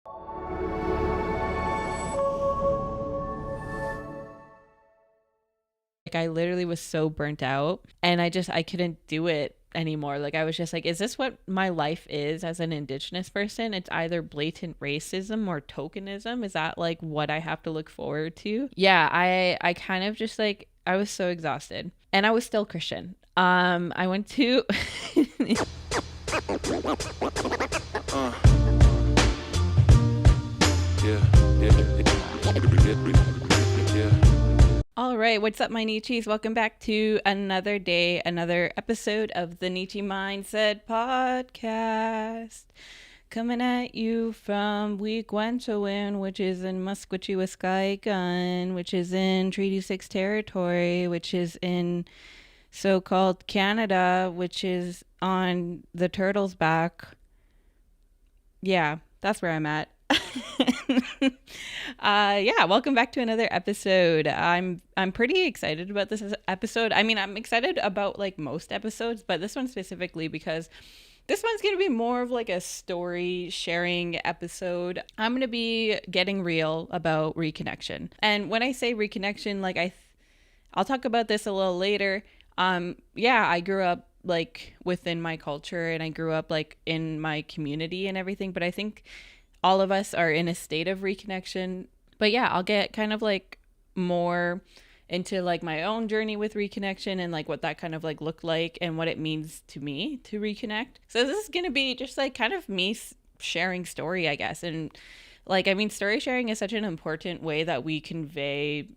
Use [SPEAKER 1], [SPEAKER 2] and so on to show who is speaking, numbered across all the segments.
[SPEAKER 1] Like, I literally was so burnt out, and I couldn't do it anymore. Like, I was just like, is this what my life is as an Indigenous person? It's either blatant racism or tokenism. Is that like what I have to look forward to? Yeah, I kind of just like, I was so exhausted, and I was still Christian. I went to All right, what's up, my Neechies? Welcome back to another day, another episode of the Neechie Mindset Podcast. Coming at you from Wet'suwet'en, which is in Musqueam, which is in Treaty 6 territory, which is in so-called Canada, which is on the turtle's back. Yeah, that's where I'm at. Yeah, welcome back to another episode. I'm pretty excited about this episode. I mean, I'm excited about like most episodes, but this one specifically because this one's going to be more of like a story sharing episode. I'm going to be getting real about reconnection. And when I say reconnection, like I'll talk about this a little later. Yeah, I grew up like within my culture, and I grew up like in my community and everything, but I think all of us are in a state of reconnection. But yeah, I'll get kind of like more into like my own journey with reconnection and like what that kind of like looked like and what it means to me to reconnect. So this is going to be just like kind of me sharing story, I guess. And like, I mean, story sharing is such an important way that we convey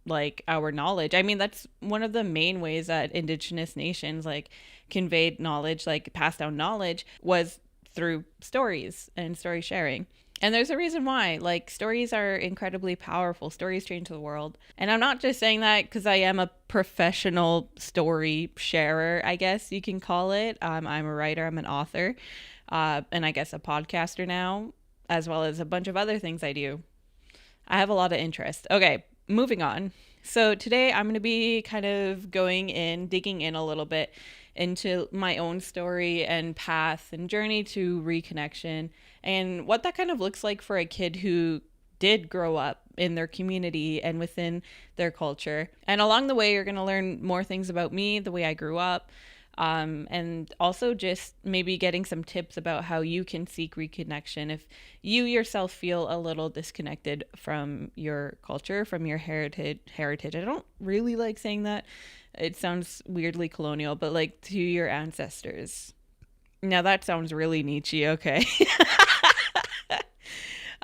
[SPEAKER 1] like our knowledge. I mean, that's one of the main ways that Indigenous nations like conveyed knowledge, like passed down knowledge, was through stories and story sharing. And there's a reason why. Like, stories are incredibly powerful. Stories change the world. And I'm not just saying that because I am a professional story sharer, I guess you can call it. I'm a writer, I'm an author, and I guess a podcaster now, as well as a bunch of other things I do. I have a lot of interest. Okay, moving on. So today I'm going to be kind of digging in a little bit into my own story and path and journey to reconnection and what that kind of looks like for a kid who did grow up in their community and within their culture. And along the way, you're going to learn more things about me, the way I grew up, and also just maybe getting some tips about how you can seek reconnection if you yourself feel a little disconnected from your culture, from your heritage. I don't really like saying that. It sounds weirdly colonial, but like to your ancestors. Now that sounds really Neechie. Okay.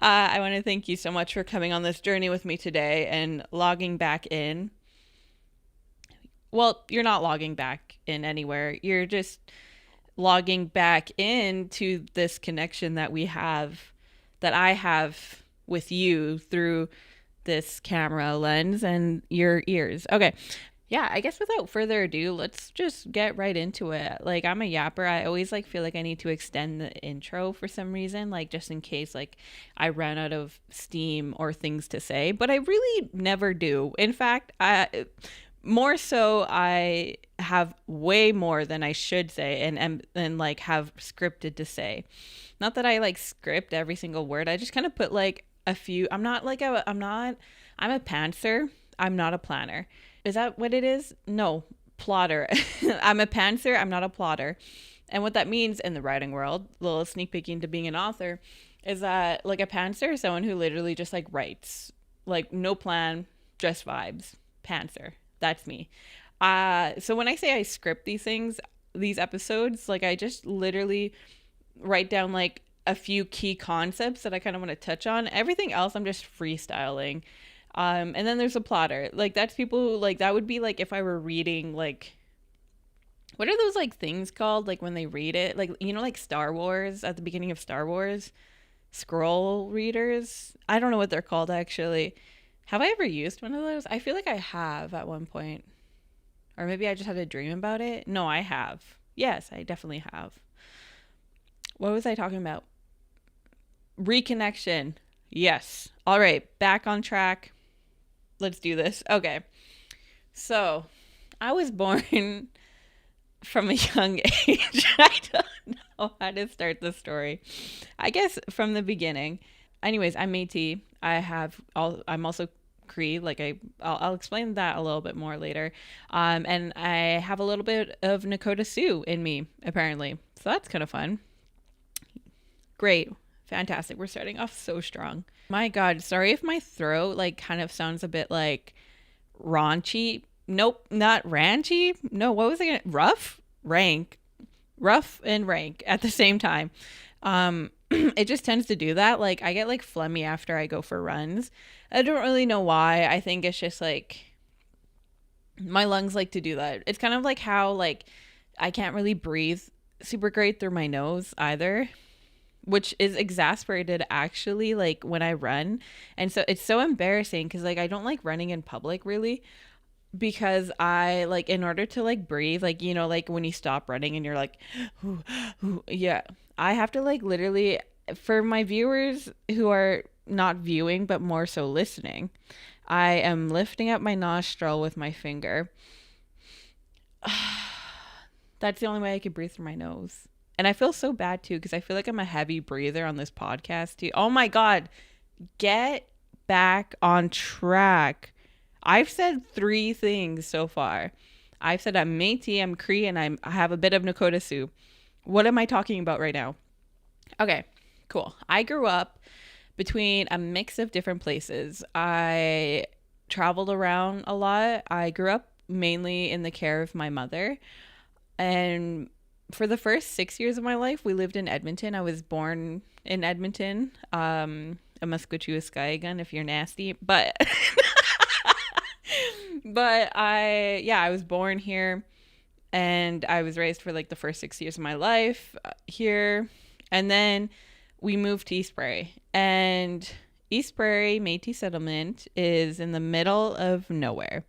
[SPEAKER 1] I want to thank you so much for coming on this journey with me today and logging back in. Well, you're not logging back in anywhere. You're just logging back into this connection that I have with you through this camera lens and your ears. Okay. Yeah, I guess without further ado, let's just get right into it. Like, I'm a yapper. I always like feel like I need to extend the intro for some reason, like just in case like I ran out of steam or things to say, but I really never do. In fact, I have way more than I should say and like have scripted to say. Not that I like script every single word. I just kind of put like a few. I'm a pantser. I'm not a planner. Is that what it is? No, plotter. I'm a pantser. I'm not a plotter. And what that means in the writing world, a little sneak peek into being an author, is that like a pantser is someone who literally just like writes, like no plan, just vibes. Pantser. That's me. So when I say I script these episodes, like I just literally write down like a few key concepts that I kind of want to touch on. Everything else I'm just freestyling. And then there's a plotter. Like that's people who, like, that would be like if I were reading like, what are those like things called? Like when they read it, like, you know, like Star Wars at the beginning of Star Wars, scroll readers. I don't know what they're called actually. Have I ever used one of those? I feel like I have at one point. Or maybe I just had a dream about it. No, I have. Yes, I definitely have. What was I talking about? Reconnection. Yes. All right. Back on track. Let's do this. Okay. So I was born from a young age. I don't know how to start the story. I guess from the beginning. Anyways, I'm Métis. I'm also Cree. I'll explain that a little bit more later. And I have a little bit of Nakota Sioux in me, apparently. So that's kind of fun. Great. Fantastic. We're starting off so strong. My God, sorry if my throat like kind of sounds a bit like raunchy. Nope, not ranchy. No, what was it? Rough and rank at the same time. It just tends to do that. Like I get like phlegmy after I go for runs. I don't really know why. I think it's just like my lungs like to do that. It's kind of like how like I can't really breathe super great through my nose either, which is exasperated actually like when I run. And so it's so embarrassing because like I don't like running in public really, because I like in order to like breathe, like you know, like when you stop running and you're like ooh, ooh, yeah, I have to like literally, for my viewers who are not viewing but more so listening, I am lifting up my nostril with my finger. That's the only way I could breathe through my nose. And I feel so bad too because I feel like I'm a heavy breather on this podcast too. Oh my God, get back on track. I've said 3 things so far. I've said I'm Métis, I'm Cree, and I have a bit of Nakota Sioux. What am I talking about right now? Okay, cool. I grew up between a mix of different places. I traveled around a lot. I grew up mainly in the care of my mother. And for the first 6 years of my life, we lived in Edmonton. I was born in Edmonton. A Musqueam if you're nasty. But I was born here and I was raised for like the first 6 years of my life here. And then we moved to East Prairie. And East Prairie Métis settlement is in the middle of nowhere.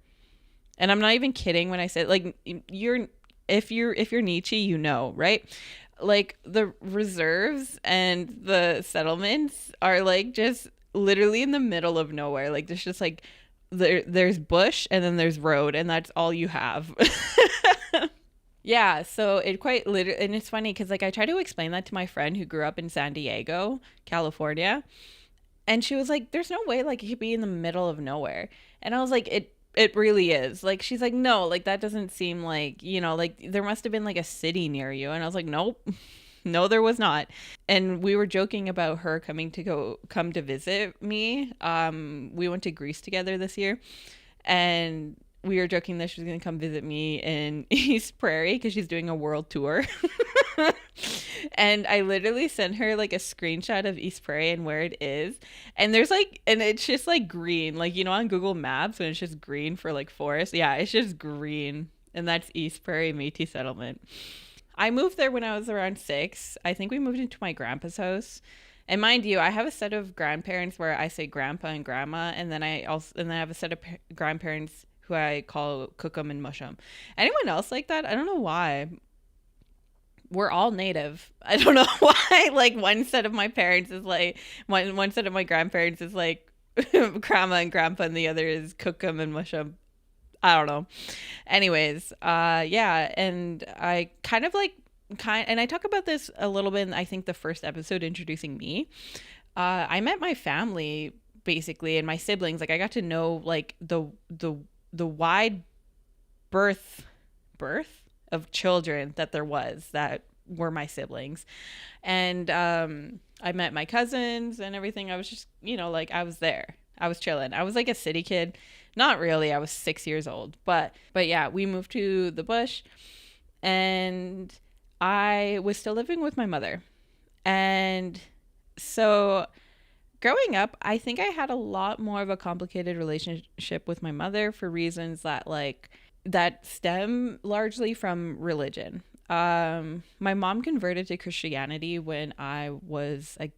[SPEAKER 1] And I'm not even kidding when I say like if you're Neechie, you know, right? Like the reserves and the settlements are like just literally in the middle of nowhere. Like there's just like there's bush and then there's road and that's all you have. Yeah, so it quite literally, and it's funny because like I try to explain that to my friend who grew up in San Diego, California, and she was like, "There's no way like it could be in the middle of nowhere," and I was like, "It really is." Like she's like, "No, like that doesn't seem like you know like there must have been like a city near you," and I was like, "Nope." No, there was not. And we were joking about her come to visit me. We went to Greece together this year, and we were joking that she's going to come visit me in East Prairie because she's doing a world tour. And I literally sent her like a screenshot of East Prairie and where it is. And there's like, and it's just like green, like, you know, on Google Maps when it's just green for like forest. Yeah, it's just green. And that's East Prairie Métis settlement. I moved there when I was around 6. I think we moved into my grandpa's house. And mind you, I have a set of grandparents where I say grandpa and grandma. And then I have a set of grandparents who I call cook 'em and mush 'em. Anyone else like that? I don't know why. We're all native. I don't know why. Like one set of my parents is like one set of my grandparents is like grandma and grandpa, and the other is cook 'em and mush 'em. I don't know. Anyways, yeah, and I and I talk about this a little bit in I think the first episode introducing me. I met my family basically and my siblings. Like I got to know like the wide birth of children that there was that were my siblings. And I met my cousins and everything. I was just, you know, like I was there. I was chilling. I was like a city kid. Not really. I was 6 years old. But yeah, we moved to the bush and I was still living with my mother. And so growing up, I think I had a lot more of a complicated relationship with my mother for reasons that stem largely from religion. My mom converted to Christianity when I was a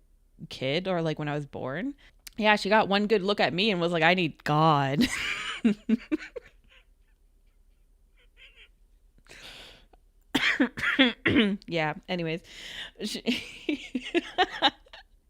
[SPEAKER 1] kid or like when I was born. Yeah, she got one good look at me and was like, I need God. Yeah, anyways.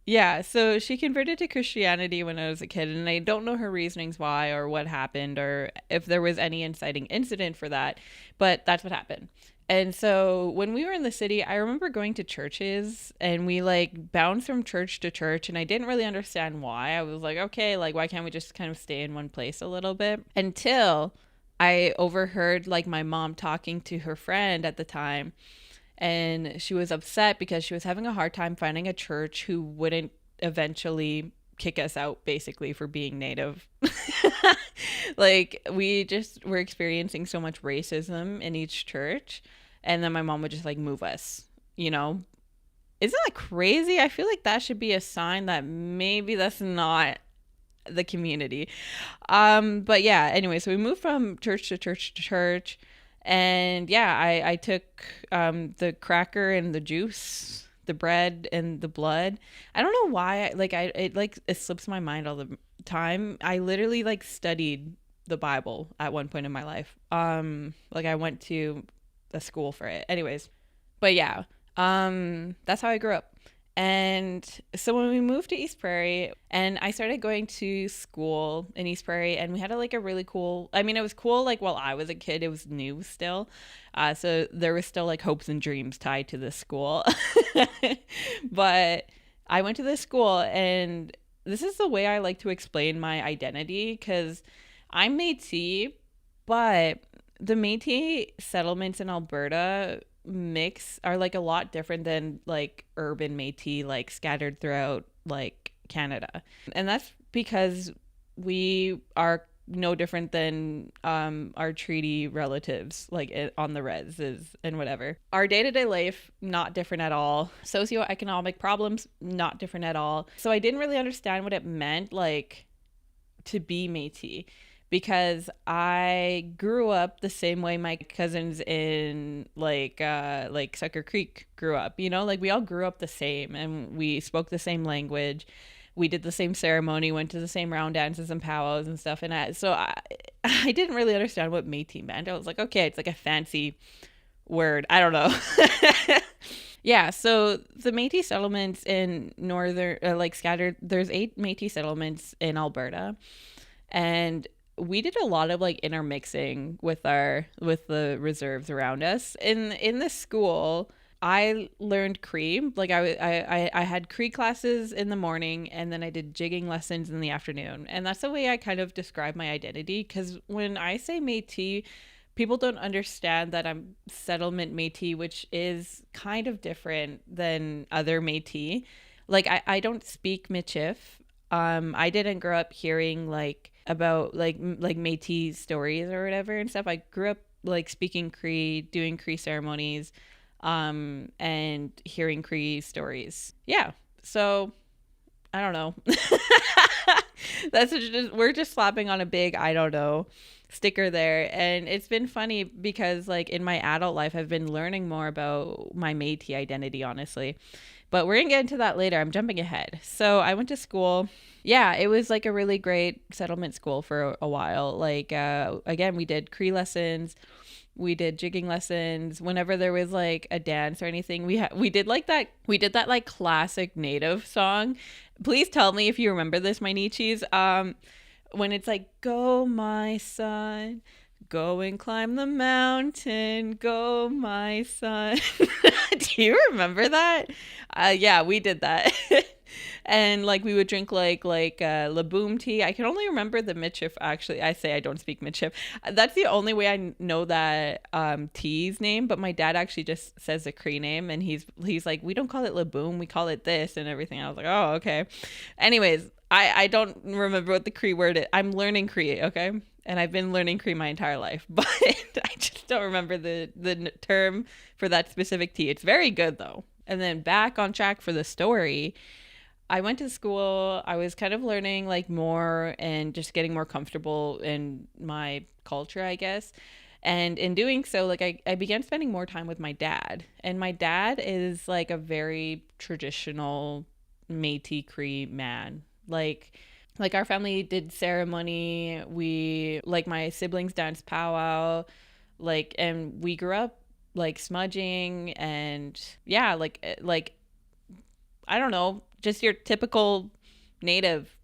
[SPEAKER 1] Yeah, so she converted to Christianity when I was a kid, and I don't know her reasonings why or what happened or if there was any inciting incident for that, but that's what happened. And so when we were in the city, I remember going to churches and we like bounced from church to church, and I didn't really understand why. I was like, okay, like why can't we just kind of stay in one place a little bit? Until I overheard like my mom talking to her friend at the time, and she was upset because she was having a hard time finding a church who wouldn't eventually kick us out basically for being native. Like we just were experiencing so much racism in each church, and then my mom would just like move us, you know. Isn't that crazy? I feel like that should be a sign that maybe that's not the community. But yeah, anyway, so we moved from church to church to church, and yeah, I took the cracker and the juice, the bread and the blood. I don't know why, it slips my mind all the time. I literally like studied the Bible at one point in my life. Like I went to a school for it. Anyways, but yeah, that's how I grew up. And so when we moved to East Prairie, and I started going to school in East Prairie, and we had a really cool, I mean, it was cool like while I was a kid, it was new still. So there was still like hopes and dreams tied to this school. But I went to this school, and this is the way I like to explain my identity, because I'm Métis, but the Métis settlements in Alberta mix are like a lot different than like urban Métis like scattered throughout like Canada. And that's because we are no different than our treaty relatives like on the res is and whatever. Our day-to-day life not different at all. Socioeconomic problems not different at all. So I didn't really understand what it meant like to be Métis, because I grew up the same way my cousins in like Sucker Creek grew up. You know, like we all grew up the same, and we spoke the same language. We did the same ceremony, went to the same round dances and powwows and stuff. And I didn't really understand what Métis meant. I was like, okay, it's like a fancy word. I don't know. Yeah, so the Métis settlements in northern, like scattered, there's 8 Métis settlements in Alberta. And we did a lot of like intermixing with the reserves around us. In the school, I learned Cree. Like I had Cree classes in the morning, and then I did jigging lessons in the afternoon. And that's the way I kind of describe my identity, because when I say Métis, people don't understand that I'm settlement Métis, which is kind of different than other Métis. Like I don't speak Michif. I didn't grow up hearing like about like Métis stories or whatever and stuff. I grew up like speaking Cree, doing Cree ceremonies, and hearing Cree stories. Yeah. So I don't know. We're just slapping on a big I don't know sticker there. And it's been funny because like in my adult life I've been learning more about my Métis identity, honestly. But we're gonna get into that later. I'm jumping ahead. So I went to school. Yeah, it was like a really great settlement school for a while. Like again, we did Cree lessons, we did jigging lessons. Whenever there was like a dance or anything, we did that like classic native song. Please tell me if you remember this, my Neechies. When it's like, go my son, go and climb the mountain, go my son. Do you remember that? Yeah, we did that. And like we would drink like Laboom tea. I can only remember the Michif, actually. I say I don't speak Michif. That's the only way I know that tea's name, but my dad actually just says the Cree name, and he's like, we don't call it Laboom, we call it this and everything. I was like, oh, okay. Anyways, I don't remember what the Cree word is. I'm learning Cree, okay? And I've been learning Cree my entire life, but I just don't remember the term for that specific tea. It's very good though. And then back on track for the story, I went to school. I was kind of learning like more and just getting more comfortable in my culture, I guess. And in doing so, like I began spending more time with my dad. And my dad is like a very traditional Métis Cree man. Like our family did ceremony. We like my siblings danced powwow, like, and we grew up like smudging and yeah, like I don't know, just your typical native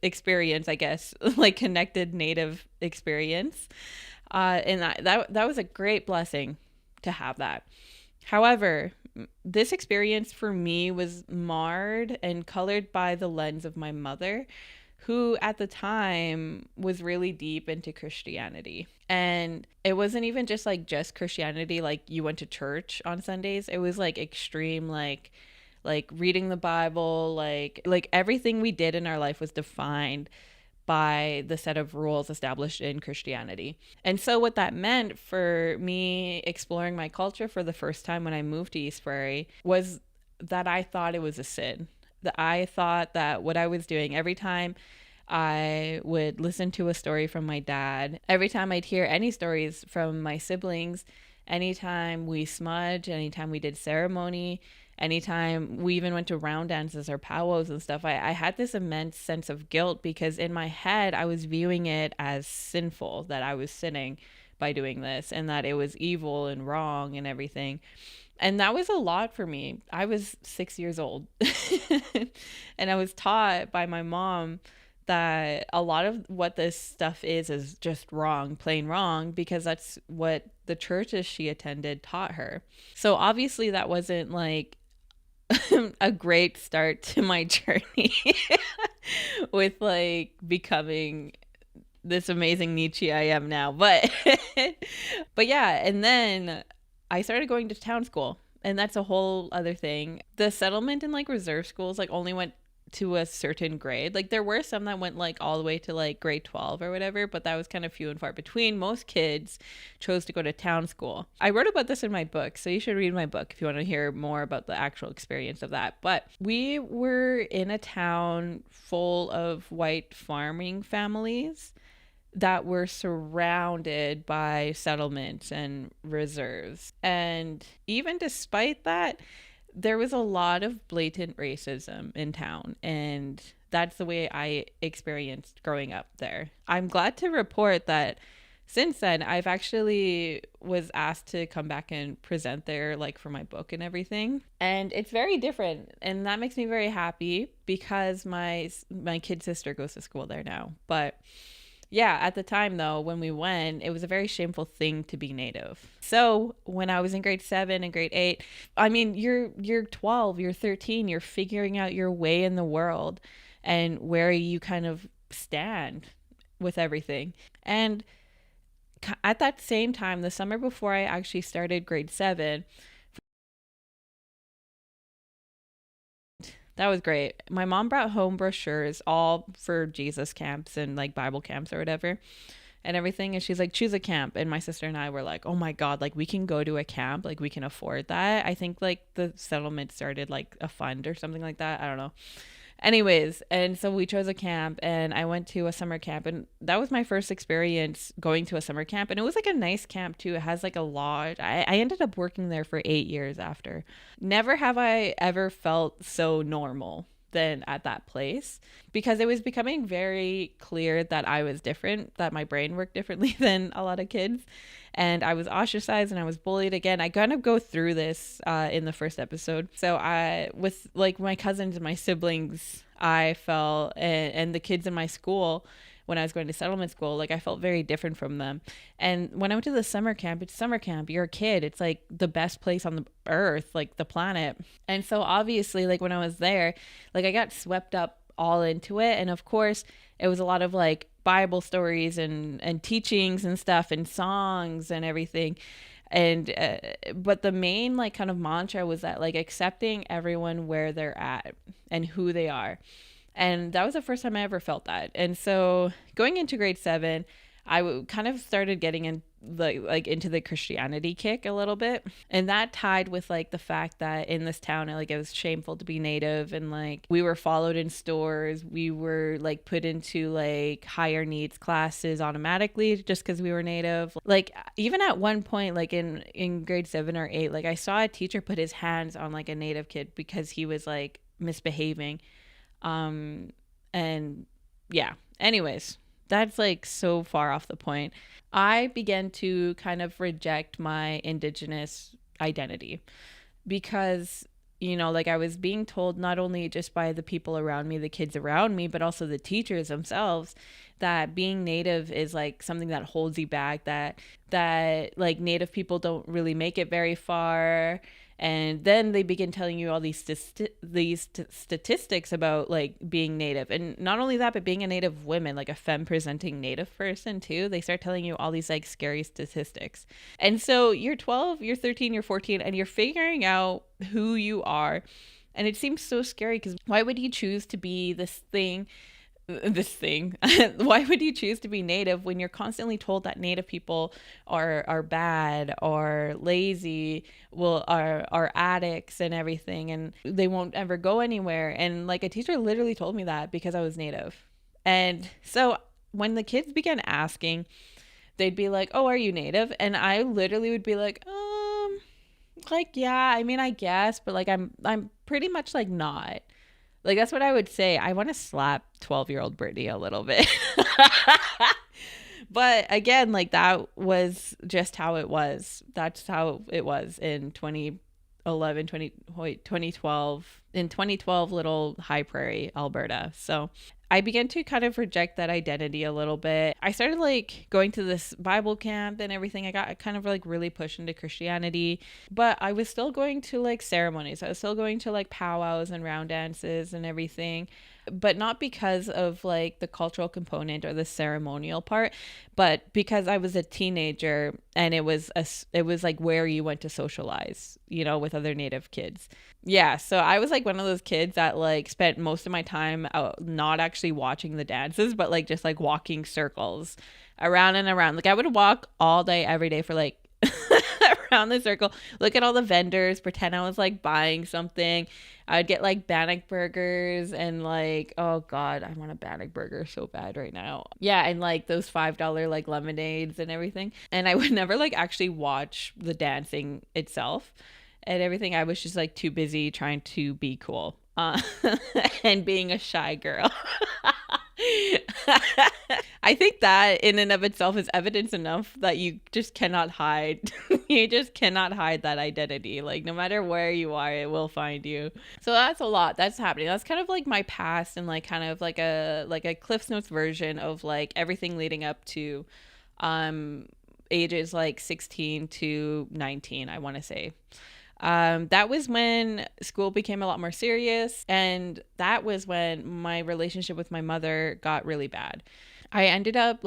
[SPEAKER 1] experience, I guess, like connected native experience. And that was a great blessing to have that. However, this experience for me was marred and colored by the lens of my mother, who at the time was really deep into Christianity. And it wasn't even just like just Christianity, like you went to church on Sundays. It was like extreme, like reading the Bible, like everything we did in our life was defined by the set of rules established in Christianity. And so what that meant for me exploring my culture for the first time when I moved to East Prairie was that I thought it was a sin. That I thought that what I was doing every time I would listen to a story from my dad, every time I'd hear any stories from my siblings, anytime we smudged, anytime we did ceremony, anytime we even went to round dances or powwows and stuff, I had this immense sense of guilt because in my head I was viewing it as sinful, that I was sinning by doing this and that it was evil and wrong and everything. And that was a lot for me. I was 6 years old and I was taught by my mom that a lot of what this stuff is just wrong, plain wrong, because that's what the churches she attended taught her. So obviously that wasn't like a great start to my journey with like becoming this amazing Neechie I am now. But but yeah, and then I started going to town school, and that's a whole other thing. The settlement and like reserve schools like only went to a certain grade. Like there were some that went like all the way to like grade 12 or whatever, but that was kind of few and far between. Most kids chose to go to town school. I wrote about this in my book, so you should read my book if you want to hear more about the actual experience of that. But we were in a town full of white farming families that were surrounded by settlements and reserves. And even despite that, there was a lot of blatant racism in town, and that's the way I experienced growing up there. I'm glad to report that since then I've actually was asked to come back and present there, like for my book and everything, and it's very different, and that makes me very happy because my kid sister goes to school there now. But yeah, at the time though, when we went, it was a very shameful thing to be Native. So when I was in grade 7 and grade 8, I mean, you're 12, you're 13, you're figuring out your way in the world and where you kind of stand with everything. And at that same time, the summer before I actually started grade 7, that was great. My mom brought home brochures all for Jesus camps and like Bible camps or whatever and everything. And she's like, choose a camp. And my sister and I were like, oh my God, like we can go to a camp. Like we can afford that. I think like the settlement started like a fund or something like that. I don't know. Anyways, and so we chose a camp and I went to a summer camp, and that was my first experience going to a summer camp. And it was like a nice camp too. It has like a lodge. I ended up working there for 8 years after. Never have I ever felt so normal than at that place, because it was becoming very clear that I was different, that my brain worked differently than a lot of kids. And I was ostracized and I was bullied again. I kind of go through this in the first episode. So I, with like my cousins and my siblings, I felt, and the kids in my school, when I was going to settlement school, like I felt very different from them. And when I went to the summer camp, it's summer camp, you're a kid, it's like the best place on the earth, like the planet. And so obviously, like when I was there, like I got swept up all into it. And of course it was a lot of like Bible stories and teachings and stuff and songs and everything. And but the main like kind of mantra was that like accepting everyone where they're at and who they are. And that was the first time I ever felt that. And so going into grade 7, I kind of started getting in like into the Christianity kick a little bit. And that tied with like the fact that in this town, like it was shameful to be Native, and like we were followed in stores. We were like put into like higher needs classes automatically just because we were Native. Like even at one point, like in grade 7 or 8, like I saw a teacher put his hands on like a Native kid because he was like misbehaving. And yeah, anyways, that's like so far off the point. I began to kind of reject my Indigenous identity because, you know, like I was being told not only just by the people around me, the kids around me, but also the teachers themselves, that being Native is like something that holds you back, that like Native people don't really make it very far. And then they begin telling you all these statistics about like being Native, and not only that, but being a Native woman, like a femme presenting Native person too. They start telling you all these like scary statistics. And so you're 12, you're 13, you're 14, and you're figuring out who you are. And it seems so scary, because why would you choose to be this thing why would you choose to be Native when you're constantly told that Native people are bad or lazy, are addicts and everything, and they won't ever go anywhere? And like a teacher literally told me that because I was Native. And so when the kids began asking, they'd be like, oh, are you Native? And I literally would be like, yeah, I mean, I guess, but like I'm pretty much like not. Like, that's what I would say. I want to slap 12-year-old Brittany a little bit. But again, like, that was just how it was. That's how it was in 2012, in 2012, little High Prairie, Alberta. So I began to kind of reject that identity a little bit. I started like going to this Bible camp and everything. I got kind of like really pushed into Christianity, but I was still going to like ceremonies. I was still going to like powwows and round dances and everything, but not because of like the cultural component or the ceremonial part, but because I was a teenager, and it was like where you went to socialize, with other Native kids. Yeah, so I was like one of those kids that like spent most of my time out, not actually watching the dances, but like just like walking circles around and around. Like I would walk all day, every day for like around the circle, look at all the vendors, pretend I was like buying something. I'd get like Bannock burgers and like, oh God, I want a Bannock burger so bad right now. Yeah, and like those $5 like lemonades and everything. And I would never like actually watch the dancing itself and everything. I was just like too busy trying to be cool and being a shy girl. I think that in and of itself is evidence enough that you just cannot hide. You just cannot hide that identity. Like no matter where you are, it will find you. So that's a lot that's happening. That's kind of like my past, and like kind of like a Cliff's Notes version of like everything leading up to ages like 16 to 19, I want to say. That was when school became a lot more serious, and that was when my relationship with my mother got really bad. I ended up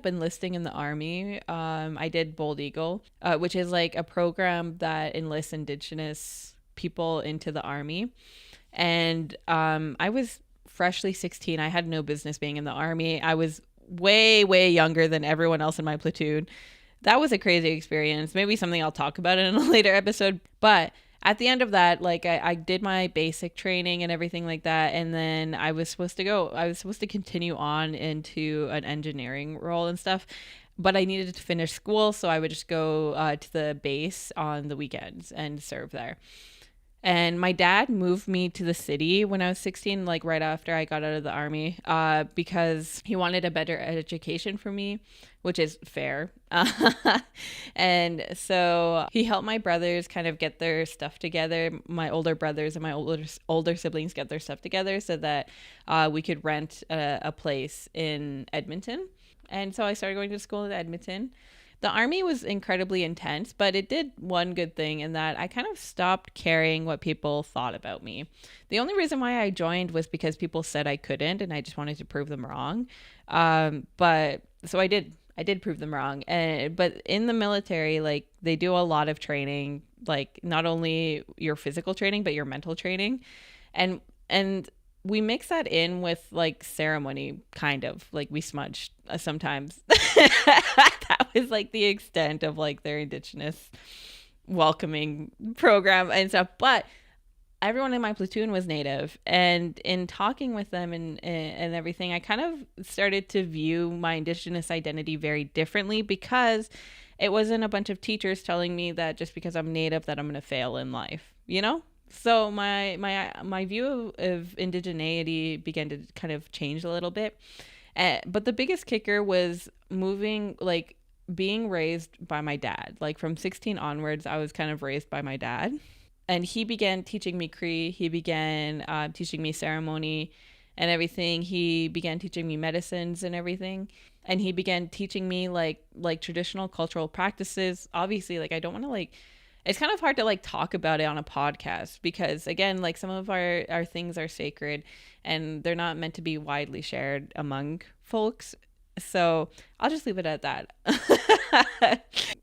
[SPEAKER 1] enlisting in the army. I did Bold Eagle, which is like a program that enlists Indigenous people into the army. And I was freshly 16. I had no business being in the army. I was way, way younger than everyone else in my platoon. That was a crazy experience. Maybe something I'll talk about in a later episode. But at the end of that, like I did my basic training and everything like that. And then I was supposed to continue on into an engineering role and stuff. But I needed to finish school. So I would just go to the base on the weekends and serve there. And my dad moved me to the city when I was 16, like right after I got out of the army, because he wanted a better education for me, which is fair. And so he helped my brothers kind of get their stuff together, my older brothers and my older siblings get their stuff together so that we could rent a place in Edmonton. And so I started going to school in Edmonton. The army was incredibly intense, but it did one good thing in that I kind of stopped caring what people thought about me. The only reason why I joined was because people said I couldn't, and I just wanted to prove them wrong. But so I did prove them wrong. But in the military, like they do a lot of training, like not only your physical training, but your mental training. And we mix that in with like ceremony, kind of like we smudged sometimes. That was like the extent of like their Indigenous welcoming program and stuff. But everyone in my platoon was Native, and in talking with them and everything, I kind of started to view my Indigenous identity very differently, because it wasn't a bunch of teachers telling me that just because I'm Native that I'm going to fail in life, So my view of indigeneity began to kind of change a little bit. But the biggest kicker was being raised by my dad. Like from 16 onwards, I was kind of raised by my dad. And he began teaching me Cree. He began teaching me ceremony. and everything. He began teaching me medicines and everything. And he began teaching me like traditional cultural practices. Obviously, like I don't want to like it's kind of hard to like talk about it on a podcast because again, like some of our things are sacred and they're not meant to be widely shared among folks. So I'll just leave it at that.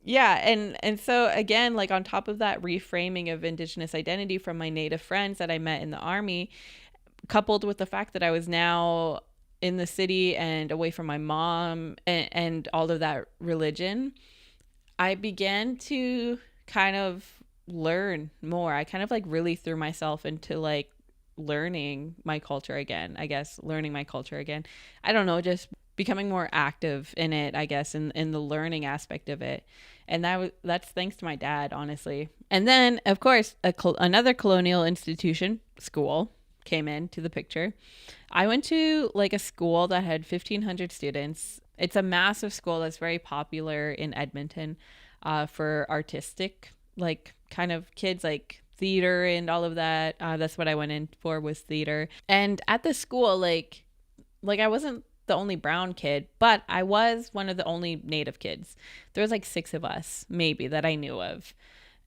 [SPEAKER 1] Yeah, and so again, like on top of that reframing of Indigenous identity from my Native friends that I met in the army, coupled with the fact that I was now in the city and away from my mom and all of that religion, I began to kind of learn more. I kind of like really threw myself into like learning my culture again, I guess, learning my culture again. I don't know, just becoming more active in it, I guess, in the learning aspect of it. And that's thanks to my dad, honestly. And then, of course, another colonial institution, school, came into the picture. I went to like a school that had 1,500 students. It's a massive school that's very popular in Edmonton for artistic, like kind of kids, like theater and all of that. That's what I went in for, was theater. And at the school, like I wasn't the only brown kid, but I was one of the only Native kids. There was like 6 of us, maybe, that I knew of.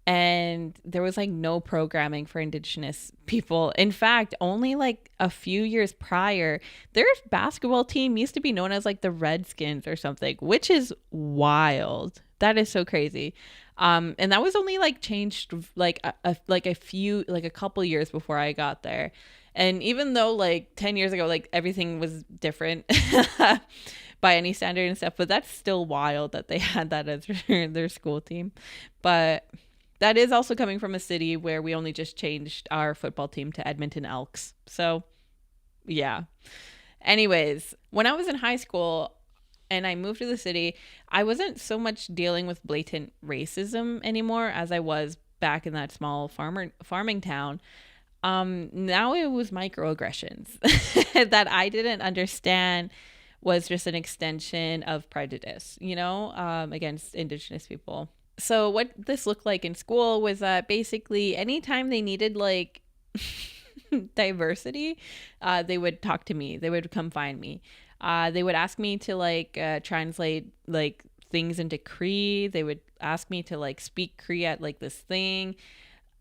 [SPEAKER 1] And there was like no programming for Indigenous people. In fact, only like a few years prior, their basketball team used to be known as like the Redskins or something, which is wild. That is so crazy. And that was only like changed like a couple years before I got there. And even though like 10 years ago, like everything was different by any standard and stuff, but that's still wild that they had that as their school team. But that is also coming from a city where we only just changed our football team to Edmonton Elks. So yeah. Anyways, when I was in high school and I moved to the city, I wasn't so much dealing with blatant racism anymore as I was back in that small farming town. Now it was microaggressions that I didn't understand was just an extension of prejudice, against Indigenous people. So what this looked like in school was that basically anytime they needed like diversity, they would talk to me. They would come find me. They would ask me to like translate like things into Cree. They would ask me to like speak Cree at like this thing.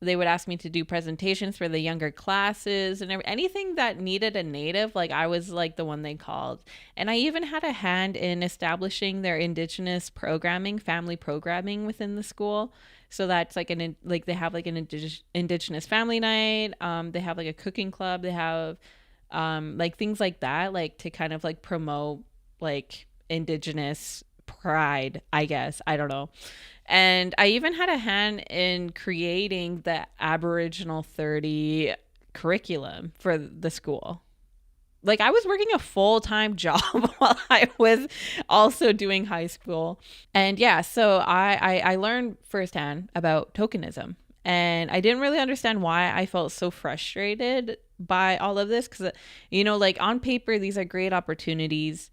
[SPEAKER 1] They would ask me to do presentations for the younger classes and anything that needed a Native. Like I was like the one they called. And I even had a hand in establishing their Indigenous programming, family programming within the school. So that's like they have like an Indigenous family night. They have like a cooking club. They have like things like that, like to kind of like promote like Indigenous pride, I guess. I don't know. And I even had a hand in creating the Aboriginal 30 curriculum for the school. Like I was working a full-time job while I was also doing high school. And yeah, so I learned firsthand about tokenism. And I didn't really understand why I felt so frustrated by all of this. Because, like on paper, these are great opportunities.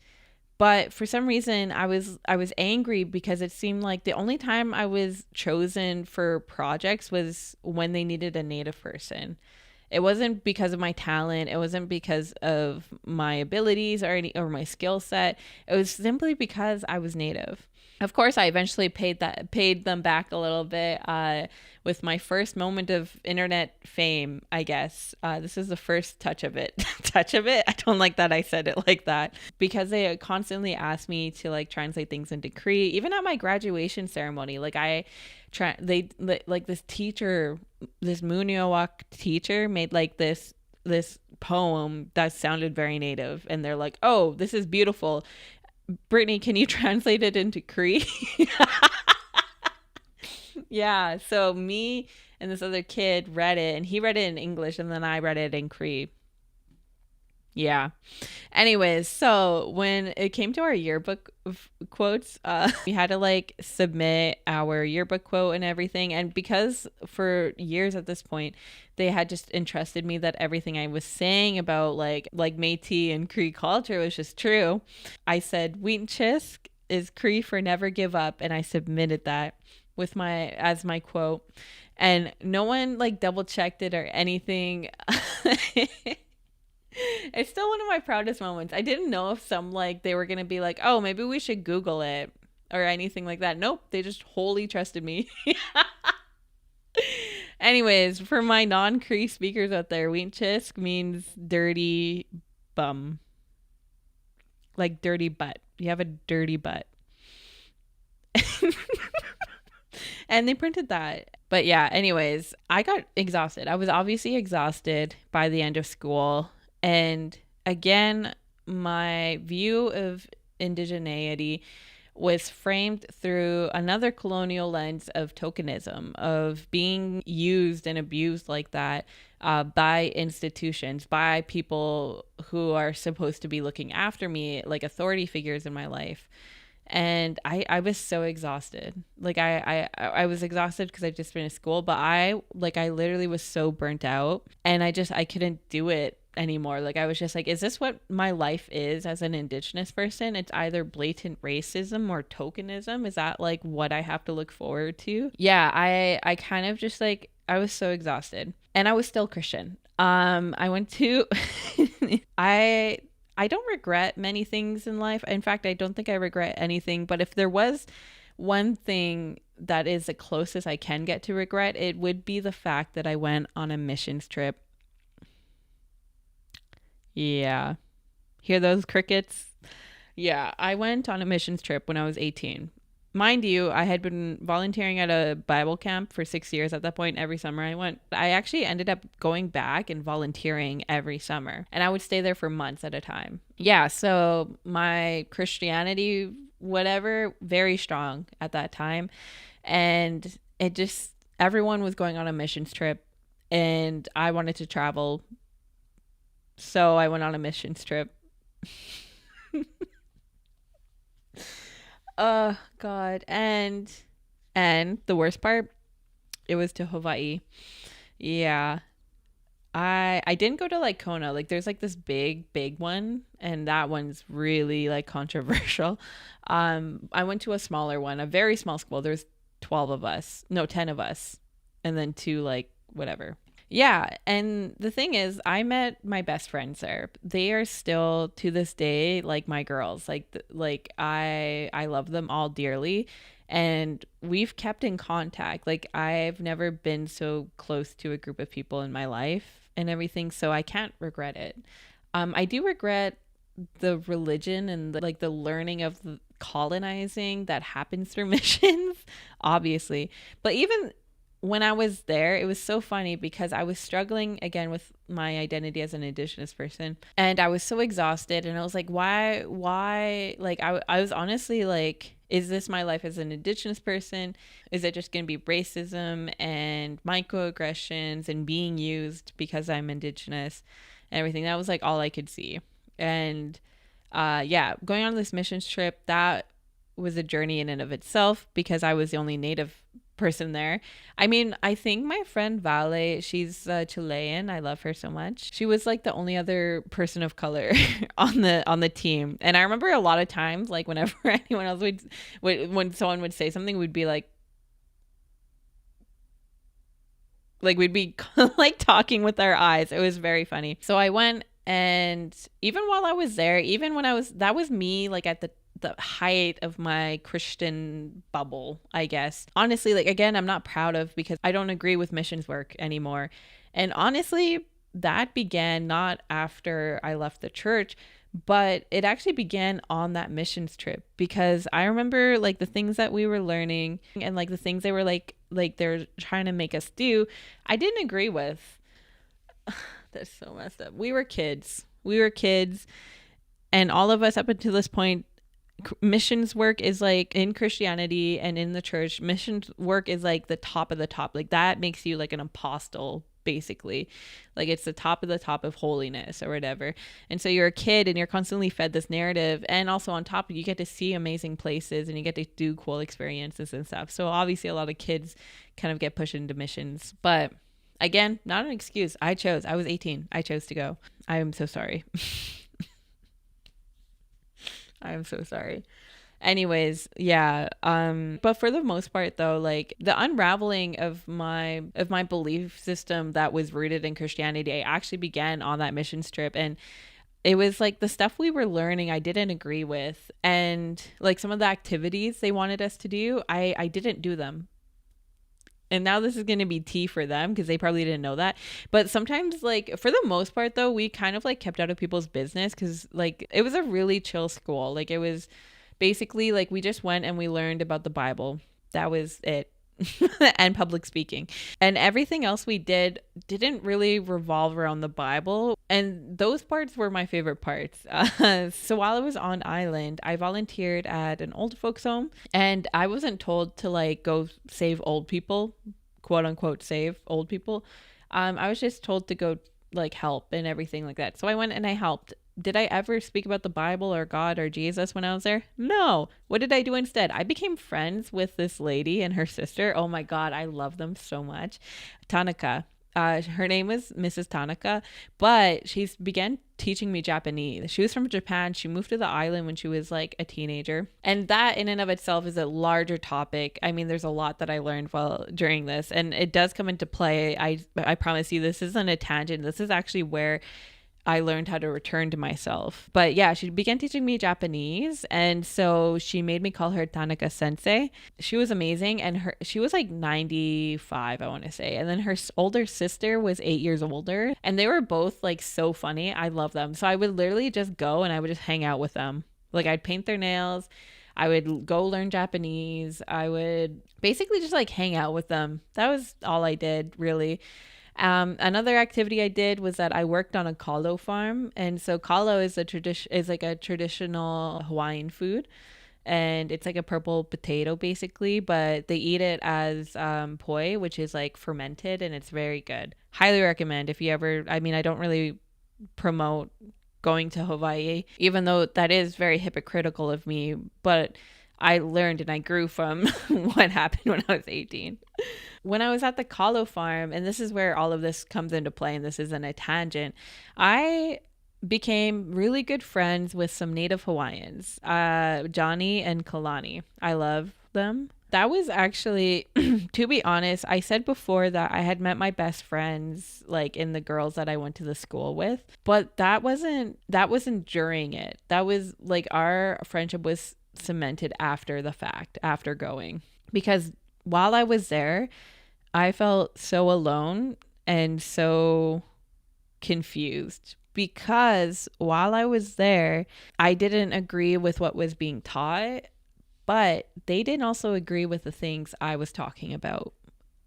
[SPEAKER 1] But for some reason, I was angry because it seemed like the only time I was chosen for projects was when they needed a Native person. It wasn't because of my talent. It wasn't because of my abilities or my skill set. It was simply because I was Native. Of course, I eventually paid them back a little bit with my first moment of internet fame, I guess. This is the first touch of it. Touch of it? I don't like that I said it like that. Because they constantly asked me to like translate things into Cree. Even at my graduation ceremony, like this teacher, this Muniowak teacher made like this poem that sounded very Native. And they're like, oh, this is beautiful. Brittany, can you translate it into Cree? Yeah, so me and this other kid read it, and he read it in English, and then I read it in Cree. Yeah. Anyways, so when it came to our yearbook quotes, we had to like submit our yearbook quote and everything. And because for years at this point, they had just entrusted me that everything I was saying about like Métis and Cree culture was just true. I said, Wheatchisk is Cree for never give up. And I submitted that as my quote. And no one like double checked it or anything. It's still one of my proudest moments. I didn't know if some like they were gonna be like, oh, maybe we should Google it or anything like that. Nope, they just wholly trusted me. Anyways, for my non-Cree speakers out there, Winchisk means dirty bum, like dirty butt. You have a dirty butt. And they printed that. But yeah, anyways, I got exhausted. I was obviously exhausted by the end of school. And again, my view of indigeneity was framed through another colonial lens of tokenism, of being used and abused like that by institutions, by people who are supposed to be looking after me, like authority figures in my life. And I was so exhausted. Like I was exhausted because I just finished school, but I literally was so burnt out, and I couldn't do it anymore. Like I was just like, is this what my life is as an Indigenous person? It's either blatant racism or tokenism. Is that like what I have to look forward to? Yeah, I kind of just like, I was so exhausted, and I was still Christian. I went to I don't regret many things in life. In fact, I don't think I regret anything. But if there was one thing that is the closest I can get to regret, it would be the fact that I went on a missions trip. Yeah. Hear those crickets? Yeah, I went on a missions trip when I was 18. Mind you, I had been volunteering at a Bible camp for 6 years at that point. Every summer I went. I actually ended up going back and volunteering every summer, and I would stay there for months at a time. Yeah, so my Christianity, whatever, very strong at that time. And it just, everyone was going on a missions trip, and I wanted to travel. So I went on a missions trip. Oh God. And the worst part, it was to Hawaii. Yeah. I didn't go to like Kona. Like there's like this big one, and that one's really like controversial. I went to a smaller one, a very small school. There's 12 of us. No, 10 of us. And then two like whatever. Yeah, and the thing is, I met my best friends there. They are still to this day like my girls. Like I love them all dearly, and we've kept in contact. Like I've never been so close to a group of people in my life and everything, so I can't regret it. I do regret the religion and the learning of the colonizing that happens through missions, obviously. But even when I was there, it was so funny because I was struggling again with my identity as an Indigenous person, and I was so exhausted, and I was like, why? Like, I was honestly like, is this my life as an Indigenous person? Is it just going to be racism and microaggressions and being used because I'm Indigenous and everything? That was like all I could see. And yeah, going on this missions trip, that was a journey in and of itself because I was the only Native person there. I mean, I think my friend Vale, she's Chilean. I love her so much. She was like the only other person of color on the team. And I remember a lot of times, like whenever anyone else would when someone would say something, we'd be like we'd be like talking with our eyes. It was very funny. So I went, and even while I was there, even when that was me like at the height of my Christian bubble, I guess. Honestly, like again, I'm not proud of because I don't agree with missions work anymore. And honestly, that began not after I left the church, but it actually began on that missions trip, because I remember like the things that we were learning and like the things they were like they're trying to make us do, I didn't agree with. That's so messed up. We were kids, and all of us up until this point, missions work is like in Christianity and in the church, missions work is like the top of the top. Like that makes you like an apostle, basically. Like it's the top of the top of holiness or whatever. And so you're a kid and you're constantly fed this narrative, and also on top you get to see amazing places and you get to do cool experiences and stuff. So obviously a lot of kids kind of get pushed into missions, but again, not an excuse. I was 18. I chose to go. I am so sorry. I am so sorry. Anyways, yeah. But for the most part though, like the unraveling of my belief system that was rooted in Christianity actually began on that mission trip. And it was like the stuff we were learning I didn't agree with, and like some of the activities they wanted us to do, I didn't do them. And now this is going to be tea for them because they probably didn't know that. But sometimes, like, for the most part though, we kind of like kept out of people's business because like it was a really chill school. Like it was basically like we just went and we learned about the Bible. That was it. And public speaking, and everything else we didn't really revolve around the Bible, and those parts were my favorite parts. So while I was on island, I volunteered at an old folks home, and I wasn't told to like go save old people, quote unquote save old people. I was just told to go like help and everything like that. So I went and I helped. Did I ever speak about the Bible or God or Jesus when I was there? No. What did I do instead? I became friends with this lady and her sister. Oh my God, I love them so much. Tanaka. Her name was Mrs. Tanaka, but she began teaching me Japanese. She was from Japan. She moved to the island when she was like a teenager. And that in and of itself is a larger topic. I mean, there's a lot that I learned while during this, and it does come into play. I promise you, this isn't a tangent. This is actually where I learned how to return to myself. But yeah, she began teaching me Japanese. And so she made me call her Tanaka Sensei. She was amazing. And she was like 95, I want to say. And then her older sister was 8 years older. And they were both like so funny. I love them. So I would literally just go and I would just hang out with them. Like I'd paint their nails. I would go learn Japanese. I would basically just like hang out with them. That was all I did, really. Another activity I did was that I worked on a kalo farm, and so kalo is like a traditional Hawaiian food, and it's like a purple potato basically, but they eat it as poi, which is like fermented, and it's very good. Highly recommend if you ever. I mean, I don't really promote going to Hawaii, even though that is very hypocritical of me, but I learned and I grew from what happened when I was 18. When I was at the kalo farm, and this is where all of this comes into play, and this isn't a tangent, I became really good friends with some native Hawaiians, Johnny and Kalani. I love them. That was actually, to be honest, I said before that I had met my best friends like in the girls that I went to the school with, but that wasn't during it. That was like our friendship was cemented after the fact, after going, because while I was there, I felt so alone and so confused because while I was there, I didn't agree with what was being taught, but they didn't also agree with the things I was talking about.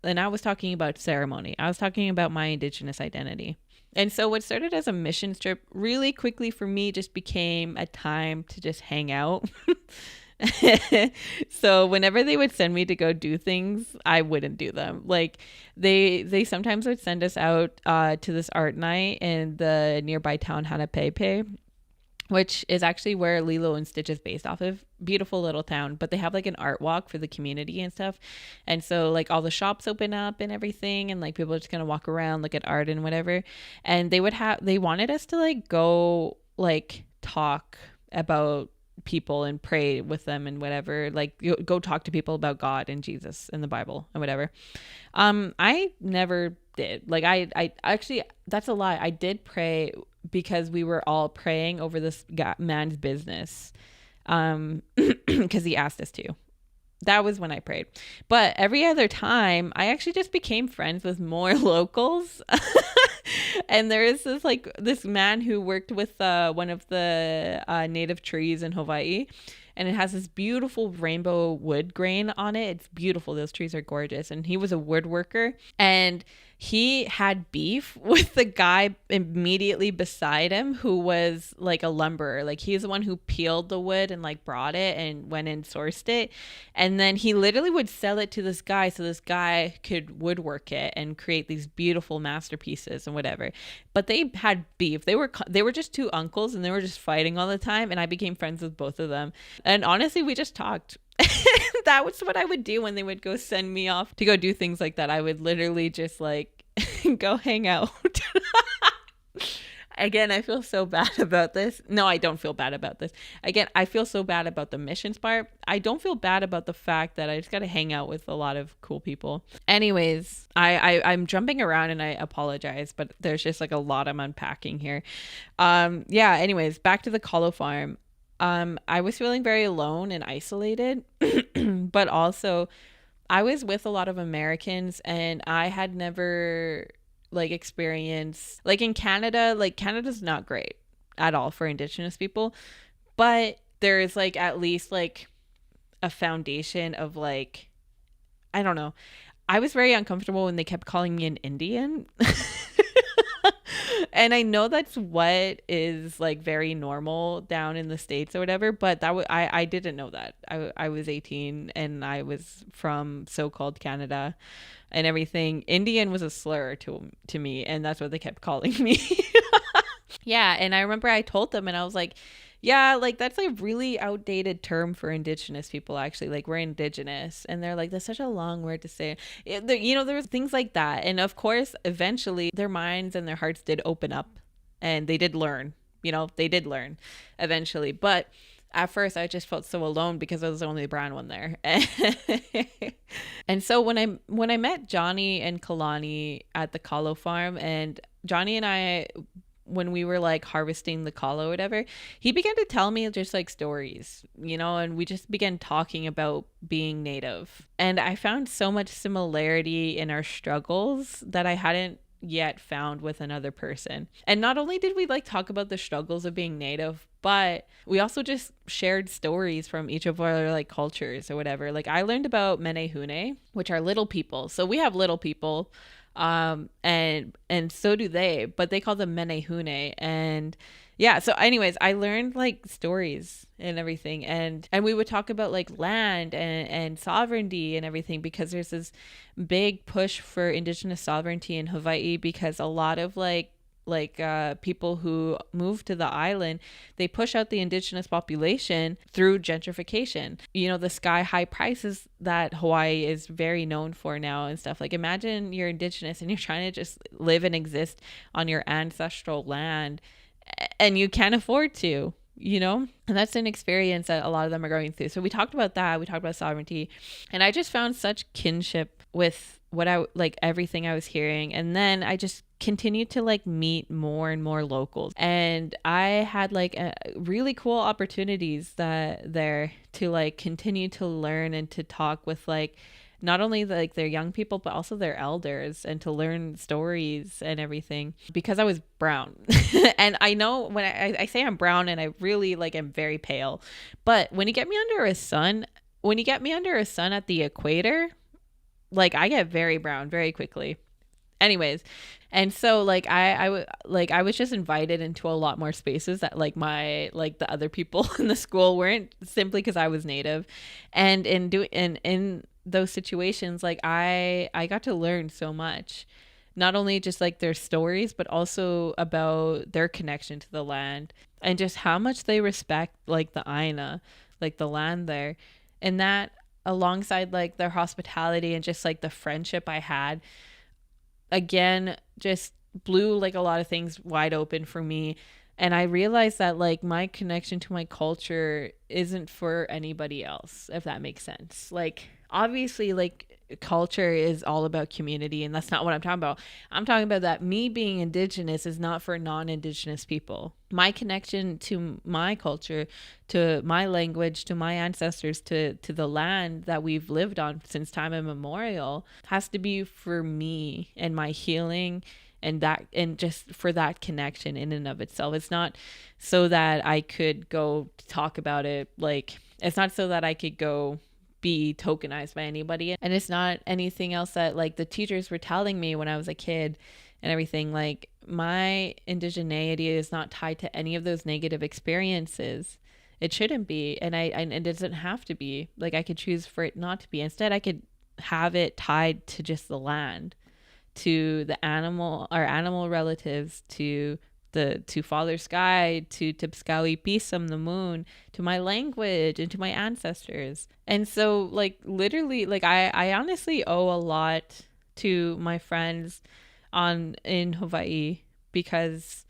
[SPEAKER 1] And I was talking about ceremony. I was talking about my Indigenous identity. And so what started as a mission trip really quickly for me just became a time to just hang out. So whenever they would send me to go do things, I wouldn't do them. Like they sometimes would send us out to this art night in the nearby town Hanapepe, which is actually where Lilo and Stitch is based off of. Beautiful little town, but they have like an art walk for the community and stuff. And so like all the shops open up and everything, and like people are just gonna walk around, look at art and whatever. And they wanted us to like go like talk about people and pray with them and whatever, like go talk to people about God and Jesus and the Bible and whatever. I never did. Like I actually, that's a lie. I did pray because we were all praying over this man's business because he asked us to. That was when I prayed. But every other time, I actually just became friends with more locals. And there is this man who worked with one of the native trees in Hawaii. And it has this beautiful rainbow wood grain on it. It's beautiful. Those trees are gorgeous. And he was a woodworker. And he had beef with the guy immediately beside him who was like a lumberer. Like he's the one who peeled the wood and like brought it and went and sourced it. And then he literally would sell it to this guy so this guy could woodwork it and create these beautiful masterpieces and whatever. But they had beef. They were just two uncles and they were just fighting all the time. And I became friends with both of them. And honestly, we just talked. That was what I would do when they would go send me off to go do things like that. I would literally just like go hang out. again, I feel so bad about this. No, I don't feel bad about this. Again, I feel so bad about the missions part. I don't feel bad about the fact that I just got to hang out with a lot of cool people. Anyways, I'm jumping around and I apologize, but there's just like a lot I'm unpacking here. Yeah, anyways, back to the Colo farm. I was feeling very alone and isolated, but also I was with a lot of Americans and I had never like experienced like in Canada, like Canada's not great at all for Indigenous people, but there is like at least like a foundation of like I don't know. I was very uncomfortable when they kept calling me an Indian. And I know that's what is like very normal down in the States or whatever, but I didn't know that. I was 18 and I was from so-called Canada and everything. Indian was a slur to me, and that's what they kept calling me. Yeah, and I remember I told them and I was like, yeah, like that's a really outdated term for Indigenous people, actually. Like, we're Indigenous. And they're like, that's such a long word to say. There was things like that. And of course, eventually their minds and their hearts did open up and they did learn. They did learn eventually. But at first, I just felt so alone because I was the only brown one there. And so when I met Johnny and Kalani at the Colo farm, and Johnny and I, when we were like harvesting the colo or whatever, he began to tell me just like stories, and we just began talking about being Native. And I found so much similarity in our struggles that I hadn't yet found with another person. And not only did we like talk about the struggles of being Native, but we also just shared stories from each of our like cultures or whatever. Like, I learned about Menehune, which are little people. So we have little people, and so do they, but they call them Menehune. And yeah, so anyways, I learned like stories and everything, and we would talk about like land and sovereignty and everything, because there's this big push for Indigenous sovereignty in Hawaii, because a lot of people who move to the island, they push out the Indigenous population through gentrification. The sky high prices that Hawaii is very known for now and stuff. Like, imagine you're Indigenous and you're trying to just live and exist on your ancestral land, and you can't afford to. And that's an experience that a lot of them are going through. So we talked about that. We talked about sovereignty, and I just found such kinship with what I like, everything I was hearing. And then I just continued to like meet more and more locals, and I had like really cool opportunities there to like continue to learn and to talk with like not only like their young people, but also their elders, and to learn stories and everything, because I was brown. And I know when I say I'm brown, and I really like am very pale, but when you get me under a sun at the equator, like I get very brown very quickly. Anyways, and so like I was just invited into a lot more spaces that like the other people in the school weren't, simply because I was Native. And in those situations, like I got to learn so much, not only just like their stories, but also about their connection to the land, and just how much they respect like the Aina, like the land there. And that, alongside like their hospitality and just like the friendship I had, again, just blew like a lot of things wide open for me. And I realized that like my connection to my culture isn't for anybody else, if that makes sense. Like, obviously, like, culture is all about community, and that's not what I'm talking about. I'm talking about that me being Indigenous is not for non-Indigenous people. My connection to my culture, to my language, to my ancestors, to the land that we've lived on since time immemorial, has to be for me and my healing, and just for that connection in and of itself. It's not so that I could go talk about it. Like, it's not so that I could go be tokenized by anybody, and it's not anything else that like the teachers were telling me when I was a kid and everything. Like, my indigeneity is not tied to any of those negative experiences. It shouldn't be, and it doesn't have to be. Like, I could choose for it not to be. Instead, I could have it tied to just the land, to the animal, our animal relatives, to Father Sky, to Tipskawi Pisam, the moon, to my language, and to my ancestors. And so like literally, like I honestly owe a lot to my friends in Hawaii, because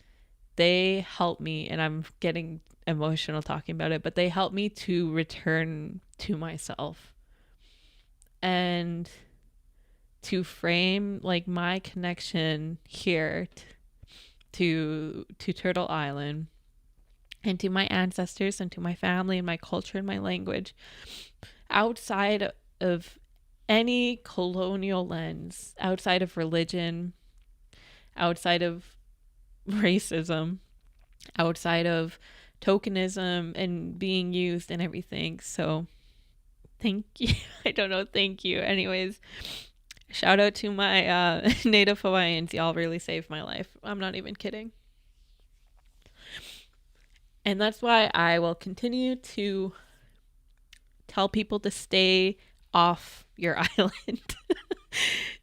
[SPEAKER 1] they help me, and I'm getting emotional talking about it, but they help me to return to myself and to frame like my connection here to Turtle Island and to my ancestors and to my family and my culture and my language outside of any colonial lens, outside of religion, outside of racism, outside of tokenism and being used and everything. So thank you. I don't know. Thank you. Anyways, shout out to my Native Hawaiians. Y'all really saved my life. I'm not even kidding. And that's why I will continue to tell people to stay off your island.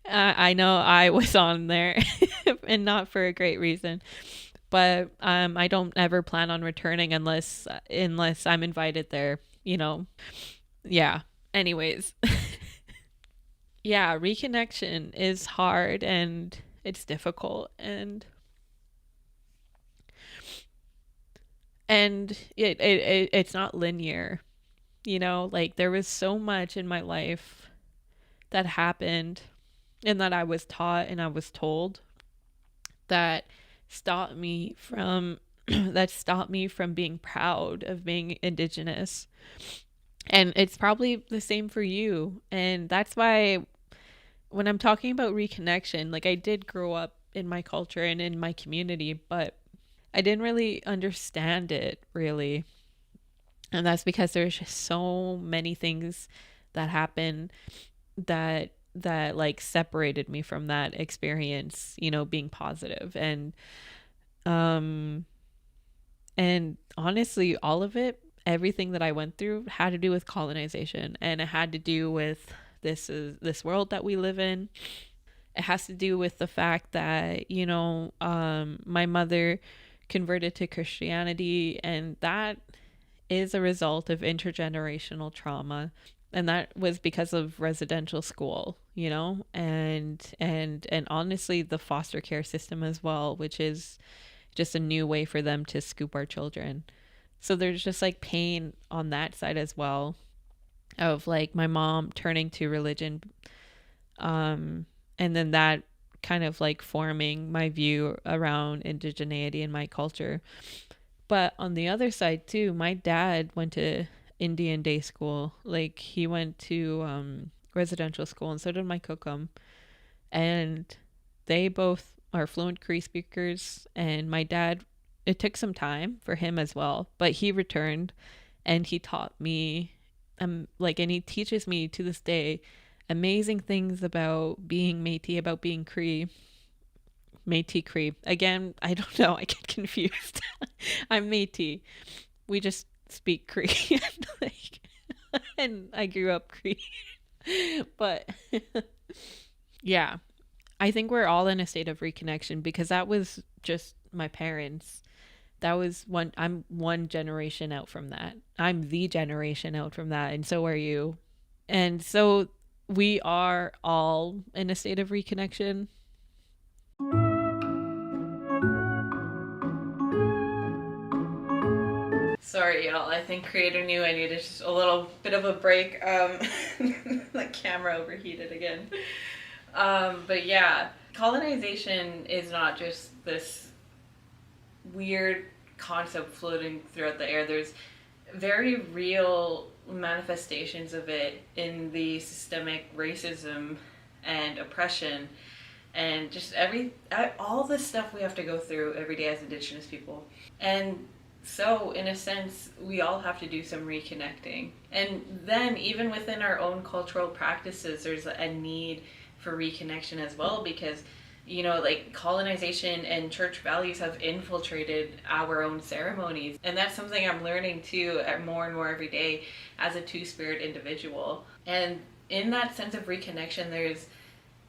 [SPEAKER 1] I know I was on there and not for a great reason. But I don't ever plan on returning unless I'm invited there, you know. Yeah. Anyways. Yeah, reconnection is hard and it's difficult and it's not linear, you know, like there was so much in my life that happened and that I was taught and I was told that stopped me from that stopped me from being proud of being Indigenous. And it's probably the same for you. And that's why when I'm talking about reconnection, like I did grow up in my culture and in my community, but I didn't really understand it really. And that's because there's just so many things that happened that like separated me from that experience, you know, being positive. Um and honestly, all of it, everything that I went through had to do with colonization, and it had to do with this world that we live in. It has to do with the fact that, you know, my mother converted to Christianity, and that is a result of intergenerational trauma, and that was because of residential school, you know, and honestly the foster care system as well, which is just a new way for them to scoop our children. So there's just like pain on that side as well, of like my mom turning to religion, and then that kind of like forming my view around indigeneity in my culture. But on the other side too, my dad went to Indian day school. Like he went to residential school, and so did my kokum. And they both are fluent Cree speakers. And my dad, it took some time for him as well, but he returned and he taught me, like, and he teaches me to this day amazing things about being Métis, about being Cree. Métis Cree. Again, I don't know. I get confused. I'm Métis. We just speak Cree. Like, and I grew up Cree. But yeah, I think we're all in a state of reconnection because that was just my parents. That was one, I'm one generation out from that. I'm the generation out from that. And so are you. And so we are all in a state of reconnection. Sorry, y'all. I think Creator knew I needed just a little bit of a break. The camera overheated again. But yeah, colonization is not just this weird concept floating throughout the air. There's very real manifestations of it in the systemic racism and oppression and just all the stuff we have to go through every day as Indigenous people. And so in a sense, we all have to do some reconnecting. And then even within our own cultural practices, there's a need for reconnection as well, because, you know, like colonization and church values have infiltrated our own ceremonies. And that's something I'm learning too more and more every day as a two-spirit individual. And in that sense of reconnection,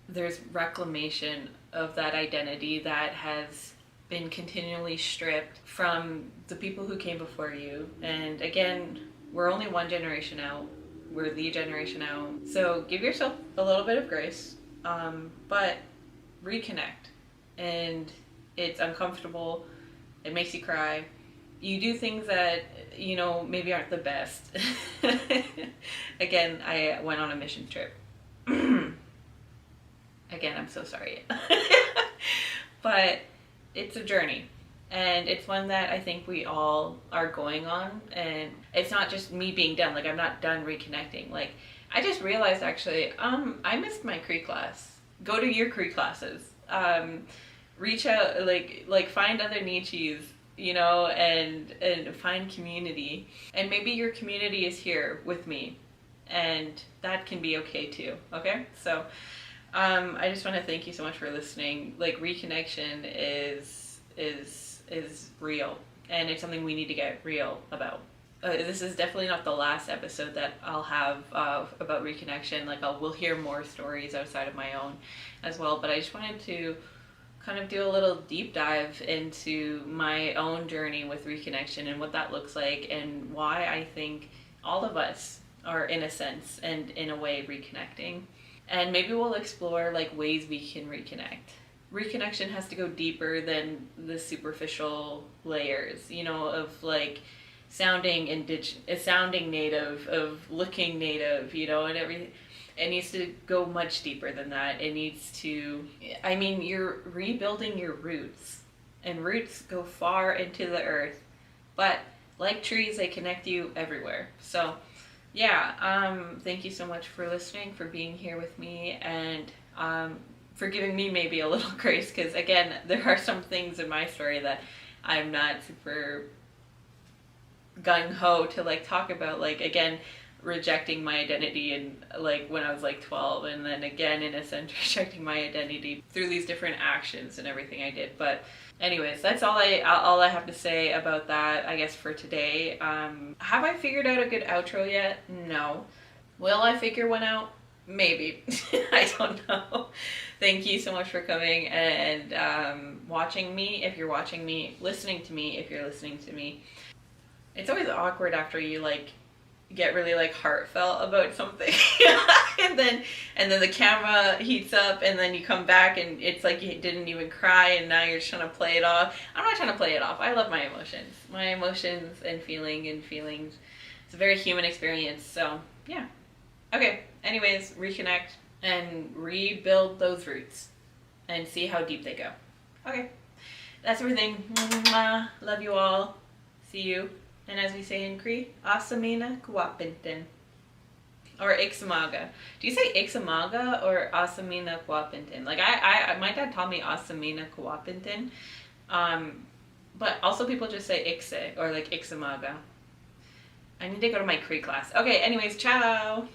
[SPEAKER 1] there's reclamation of that identity that has been continually stripped from the people who came before you. And again, we're only one generation out. We're the generation out. So give yourself a little bit of grace, but reconnect. And it's uncomfortable. It makes you cry. You do things that, you know, maybe aren't the best. Again, I went on a mission trip. Again, I'm so sorry. But it's a journey. And it's one that I think we all are going on. And it's not just me being done. Like, I'm not done reconnecting. Like, I just realized, actually, I missed my Cree class. Go to your Cree classes. Reach out, like find other Neechies, you know, and find community. And maybe your community is here with me. And that can be okay too, okay? So, I just want to thank you so much for listening. Like, reconnection is real, and it's something we need to get real about. This is definitely not the last episode that I'll have about reconnection. Like, we'll hear more stories outside of my own as well, but I just wanted to kind of do a little deep dive into my own journey with reconnection and what that looks like, and why I think all of us are, in a sense and in a way, reconnecting. And maybe we'll explore like ways we can reconnect. Reconnection has to go deeper than the superficial layers, you know, of like sounding indigenous, sounding native, of looking native, you know, and everything. It needs to go much deeper than that. It needs to, I mean, you're rebuilding your roots, and roots go far into the earth, but like trees, they connect you everywhere. So yeah, thank you so much for listening, for being here with me, and for giving me maybe a little grace, because again, there are some things in my story that I'm not super gung-ho to like talk about, like, again, rejecting my identity and like when I was like 12, and then again, in a sense, rejecting my identity through these different actions and everything I did. But anyways, that's all I have to say about that, I guess, for today. Have I figured out a good outro yet? No. Will I figure one out? Maybe. I don't know. Thank you so much for coming and watching me if you're watching me, listening to me if you're listening to me. It's always awkward after you like get really like heartfelt about something and then the camera heats up, and then you come back and it's like you didn't even cry, and now you're trying to play it off. I'm not trying to play it off. I love my emotions and feelings. It's a very human experience. So yeah. Okay, anyways, reconnect and rebuild those roots and see how deep they go. Okay, that's everything. Mwah. Love you all. See you. And as we say in Cree, Asamina Kwapintin. Or Ixamaga. Do you say Ixamaga or Asamina Kwapintin? Like, I my dad taught me Asamina Kwapintin. But also people just say Ixe or like Ixamaga. I need to go to my Cree class. Okay, anyways, ciao!